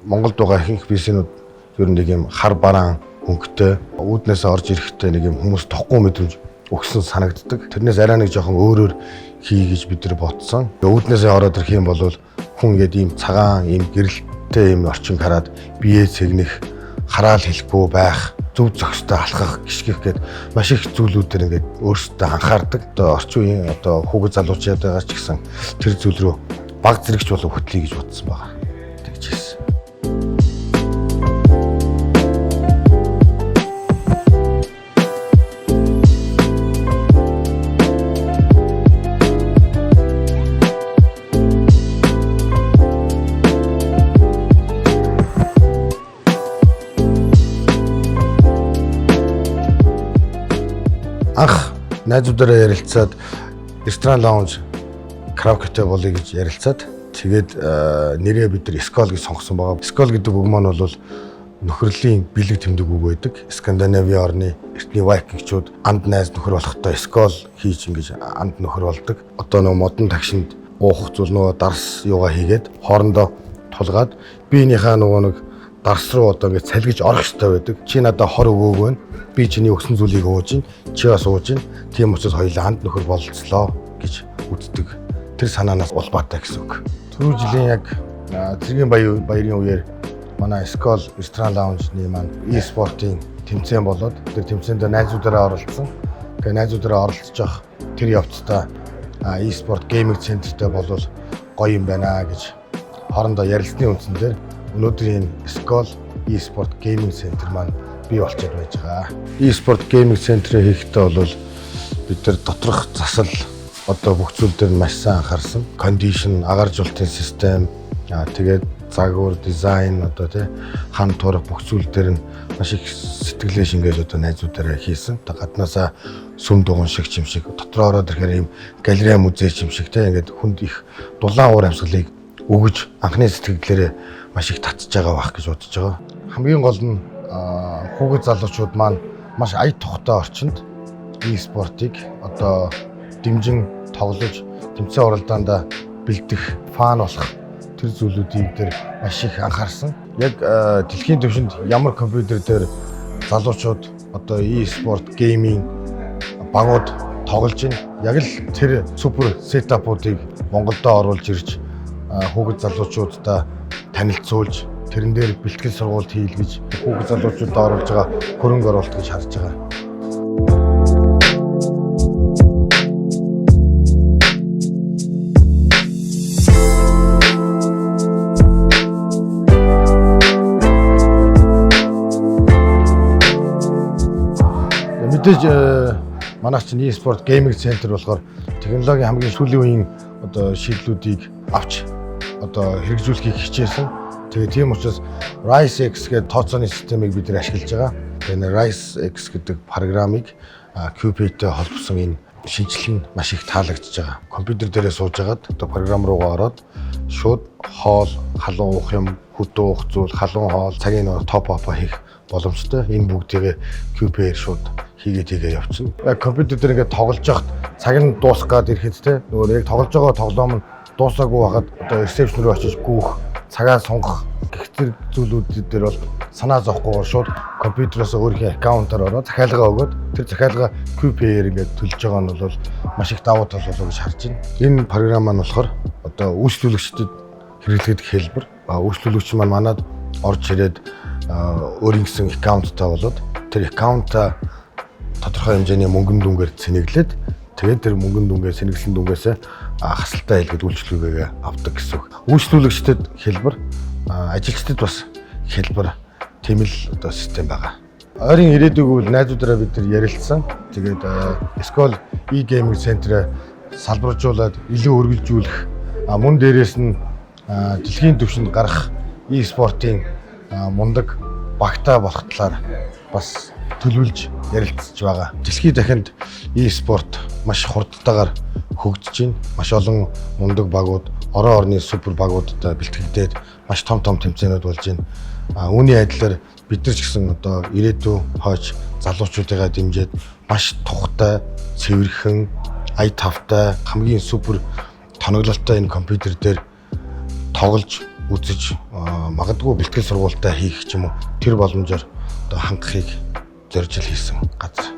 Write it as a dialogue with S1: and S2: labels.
S1: Монголд байгаа ихэнх PC-нүүд ер нь нэг юм хар бараан хөнгөтэй үүднээс орж ирэхдээ нэг юм хүмүүс тохгүй мэдрэмж өгсөн санагддаг. Тэрнээс арай нэг жоохон өөрөөр хий гэж бид нар бодсон. Үүднээсээ ороод ирэх юм бол хүн ингээд ийм цагаан, ийм гэрэлттэй ийм орчин хараад бие цэгнэх, хараал хэлэхгүй байх, зөв зохистой алхах, гიშгэх гээд маш их зүйлүүдээр ингээд өөрсдөө анхаардаг. Одоо орчин үеийн одоо хүүхэд залуучууд байгаа ч гэсэн тэр зүйл рүү баг зэрэгч болов хөтлөе гэж бодсон байгаа. Тэгж хэлсэн. Анх найзуудаараа ярилцаад ресторан лаунж караокетэй болъё гэж ярилцаад тэгээд нэрээ бид нар Skol гэж сонгосон байгаа. Skol гэдэг үг маань бол нөхөрлийн бэлэг тэмдэг үг байдаг. Скандинавийн орны эртний вайкингчууд анд найз нөхөр болохтой Skol хийж ингэж анд нөхөр болдог. Одоо нөгөө модон тагшинд уух зүйл нөгөө дарс юугаа хийгээд хоорондоо тулгаад биенийхээ нөгөө нэг дарс руу одоо ингэ цалгиж орох хэрэгтэй байдаг. Чи надаа хор өгөөг байна. Би чиний өгсөн зүйлийг ууж ин, чи бас ууж ин. Тийм учраас хоёулаа анд нөхөр болцлоо гэж үздэг. Тэр санаанаас улбаатай гэсэн үг. Түрүү жилийн яг цэргийн баярын үеэр манай Skol ресторан лаунжны маань e-спортын тэмцээн болоод тэр тэмцээнд найзуудаараа оролцсон. Тэгээ найзуудаараа оролцож явах тэр явцдаа e-спорт гейминг центртэй болвол гоё юм байна гэж хоорондоо ярилцсны үндсэн дээр өнөөдрийн Skol e-спорт гейминг центр маань бий болчиход байж байгаа. E-спорт гейминг центрээ хийхдээ бол бид нар доторх засал одоо бүх зүйл дээр маш сайн анхаарсан. Кондишн, агаар жуултын систем, тэгээд загвар, дизайн одоо тий хан турах бүх зүйл дээр нь маш их сэтгэлээ шингээж одоо найзуудаараа хийсэн. Гаднаасаа сүм дугуйн шиг юм шиг, дотроо ороод ирэхээр ийм галерей музей юм шиг тий ингээд хүнд их дулаан уур амьсгалыг өгөж анхны сэтгэлээрээ маш их татж байгаа байх гэж бодож байгаа. Хамгийн гол нь хүүхэд залуучууд маань маш ая тухтай орчинд e-спортыг одоо дэмжин тоглож тэмцээн уралдаанд бэлдэх, фан болох тэр зүйлүүдийг дээр маш их анхаарсан. Яг дэлхийн түвшинд ямар компьютер дээр залуучууд одоо e-спорт гейминг багууд тоглож байна. Яг л тэр супер сетапуудыг Монголдо оруулж ирж хүүхэд залуучуудаа танилцуулж тэрэн дээр бэлтгэл сургалт хийлгэж хүүхэд залуучуудад оруулж байгаа хөрөнгө оруулалт гэж харж байгаа. Мэдээж манай чинь e-спорт гейминг центр болохоор технологийн хамгийн сүүлийн үеийн одоо шийдлүүдийг авч одоо хэрэгжүүлэхийг хичээсэн. Тэгээ тийм учраас Rise X гэдэг тооцооны системийг бид нэр ашиглаж байгаа. Тэгээ Rise X гэдэг програмыг Cupid-тэй холбосон энэ шинжилэл нь маш их таалагдж байгаа. Компьютер дээрээ сууж агаад одоо програм руугаа ороод шууд хоол, халуун уух юм, хөдөө уух зүйл, халуун хоол, цагийн топ апа хийх боломжтой. Энэ бүгдийг Cupid шууд хийгээд явчихна. Яг компьютер дээр ингээд тоглож яхад цаг нь дуусах гээд ирэхэд те нөгөө яг тоглож байгаа тоглоом нь дуусаагүй байхад одоо ресепшн руу очиж гүүх, цагаа сунгах гэх зэрэг зүйлүүд дээр бол санаа зовхгүйгээр шууд компьютероос өөрийнхөө аккаунтаар ороод захиалгаа өгөөд тэр захиалгаа Q-Pay-ээр ингээд төлж байгаа нь бол маш их давуу тал болов гэж харж байна. Энэ програм маань болохоор одоо үйлчлүүлэгчдэд хэрэглэхэд хэлбэр. Үйлчлүүлэгч маань манад орж ирээд өөрийн гэсэн аккаунттай болоод тэр аккаунтаа тодорхой хэмжээний мөнгөн дүнгээр цэнэглээд тэгээд тэр мөнгөн дүнгээ сэнэглсэн дүнгээс хасалтай хэлгээд үйлчлүүлгээ авдаг гэсэн үг. Үйлчлүүлэгчдэд хэлбэр, ажилчдад бас хэлбэр тийм л одоо систем байгаа. Ойрын ирээдүйг бол найзуудаараа бид нар ярилцсан. Тэгээд Skol e-gaming центрээ салбаржуулаад илүү өргөжүүлэх, мөн дээрээс нь дэлхийн түвшинд гарах e-спортын мундаг багтаа болох талаар бас төлөвлөж ярилцж байгаа. Дэлхийн дахинд e-спорт маш хурдтайгаар хөгжиж байна. Маш олон мундаг багууд, орон орны супер багуудтай бэлтгэгдээд маш том тэмцээнүүд болж байна. Үүний адилаар бид нар ч гэсэн одоо ирээдүйн хойч залуучуудыгаа дэмжиж маш тухтай, цэвэрхэн, ая тавтай, хамгийн супер тоноглолтой энэ компьютер дээр тоглож үзэж магадгүй бэлтгэл сургуультай хийх ч юм уу тэр боломжоор одоо хангахыг зорж хийсэн газар.